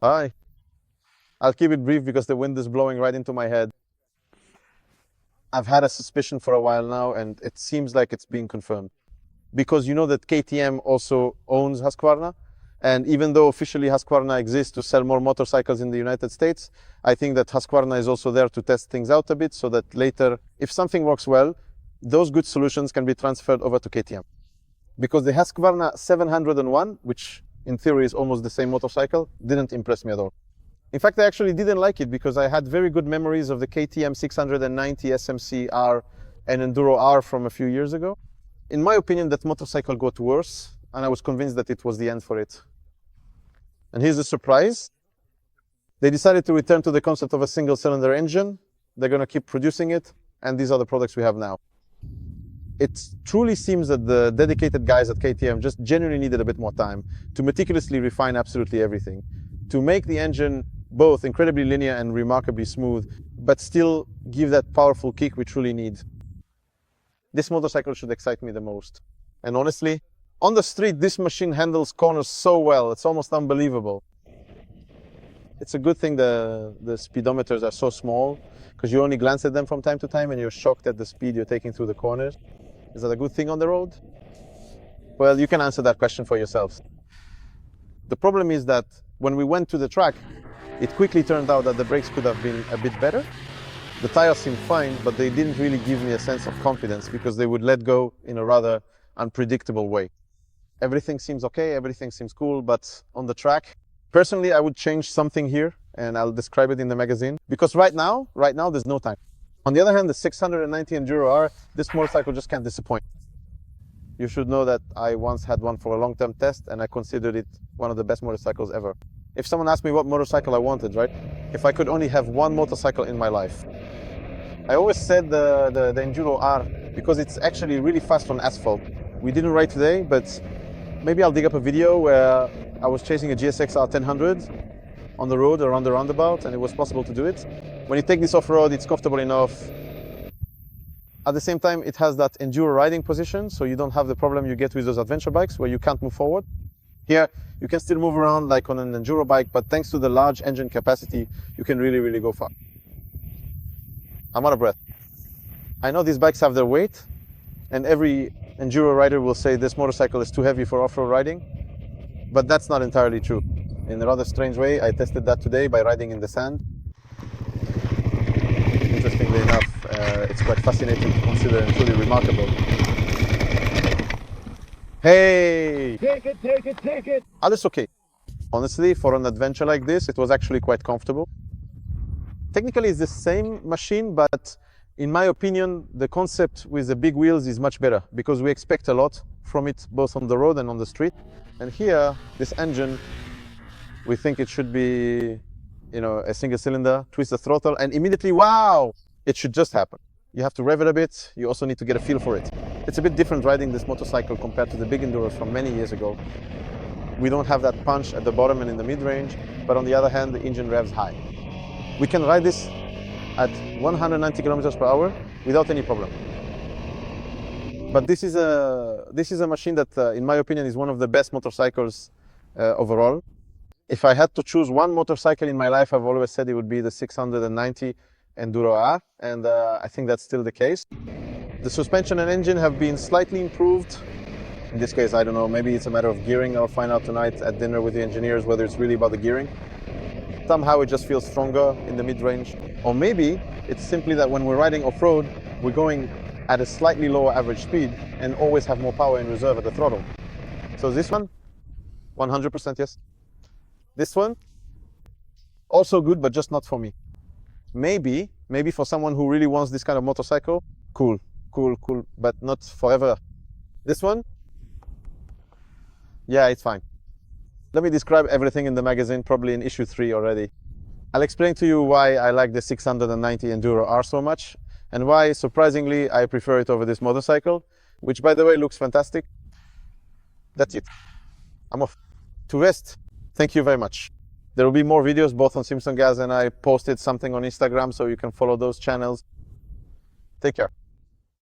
Hi. I'll keep it brief because the wind is blowing right into my head. I've had a suspicion for a while now, and it seems like it's being confirmed. Because you know that KTM also owns Husqvarna, and even though officially Husqvarna exists to sell more motorcycles in the United States, I think that Husqvarna is also there to test things out a bit so that later, if something works well, those good solutions can be transferred over to KTM. Because the Husqvarna 701, which in theory is almost the same motorcycle, didn't impress me at all. In fact, I actually didn't like it because I had very good memories of the KTM 690 SMC-R and Enduro R from a few years ago. In my opinion, that motorcycle got worse, and I was convinced that it was the end for it. And here's the surprise. They decided to return to the concept of a single-cylinder engine. They're going to keep producing it, and these are the products we have now. It truly seems that the dedicated guys at KTM just genuinely needed a bit more time to meticulously refine absolutely everything, to make the engine both incredibly linear and remarkably smooth, but still give that powerful kick we truly need. This motorcycle should excite me the most. And honestly, on the street, this machine handles corners so well, it's almost unbelievable. It's a good thing the speedometers are so small, because you only glance at them from time to time and you're shocked at the speed you're taking through the corners. Is that a good thing on the road? Well, you can answer that question for yourselves. The problem is that when we went to the track, it quickly turned out that the brakes could have been a bit better. The tires seemed fine, but they didn't really give me a sense of confidence because they would let go in a rather unpredictable way. Everything seems okay, everything seems cool, but on the track, personally, I would change something here, and I'll describe it in the magazine, because right now, there's no time. On the other hand, the 690 Enduro R, this motorcycle just can't disappoint. You should know that I once had one for a long-term test, and I considered it one of the best motorcycles ever. If someone asked me what motorcycle I wanted, right? If I could only have one motorcycle in my life, I always said the Enduro R, because it's actually really fast on asphalt. We didn't ride today, but maybe I'll dig up a video where I was chasing a GSX-R 1000 on the road around the roundabout, and it was possible to do it. When you take this off-road, it's comfortable enough. At the same time, it has that enduro riding position, so you don't have the problem you get with those adventure bikes where you can't move forward. Here, you can still move around like on an enduro bike, but thanks to the large engine capacity, you can really, really go far. I'm out of breath. I know these bikes have their weight, and every enduro rider will say this motorcycle is too heavy for off-road riding, but that's not entirely true. In a rather strange way, I tested that today by riding in the sand. Interestingly enough, it's quite fascinating to consider and truly remarkable. Hey! Take it, take it, take it! Oh, that's okay. Honestly, for an adventure like this, it was actually quite comfortable. Technically, it's the same machine, but in my opinion, the concept with the big wheels is much better because we expect a lot from it, both on the road and on the street. And here, this engine, we think it should be, a single cylinder, twist the throttle, and immediately, wow, it should just happen. You have to rev it a bit. You also need to get a feel for it. It's a bit different riding this motorcycle compared to the big Enduros from many years ago. We don't have that punch at the bottom and in the mid-range, but on the other hand, the engine revs high. We can ride this at 190 kilometers per hour without any problem. But this is a machine that, in my opinion, is one of the best motorcycles overall. If I had to choose one motorcycle in my life, I've always said it would be the 690 Enduro R, and I think that's still the case. The suspension and engine have been slightly improved. In this case, I don't know, maybe it's a matter of gearing. I'll find out tonight at dinner with the engineers whether it's really about the gearing. Somehow it just feels stronger in the mid-range. Or maybe it's simply that when we're riding off-road, we're going at a slightly lower average speed and always have more power in reserve at the throttle. So this one, 100% yes. This one, also good, but just not for me. Maybe for someone who really wants this kind of motorcycle, cool, but not forever. This one, yeah, it's fine. Let me describe everything in the magazine, probably in issue 3 already. I'll explain to you why I like the 690 Enduro R so much, and why, surprisingly, I prefer it over this motorcycle, which, by the way, looks fantastic. That's it. I'm off. To rest, thank you very much. There will be more videos, both on Simpson Gas, and I posted something on Instagram, so you can follow those channels. Take care.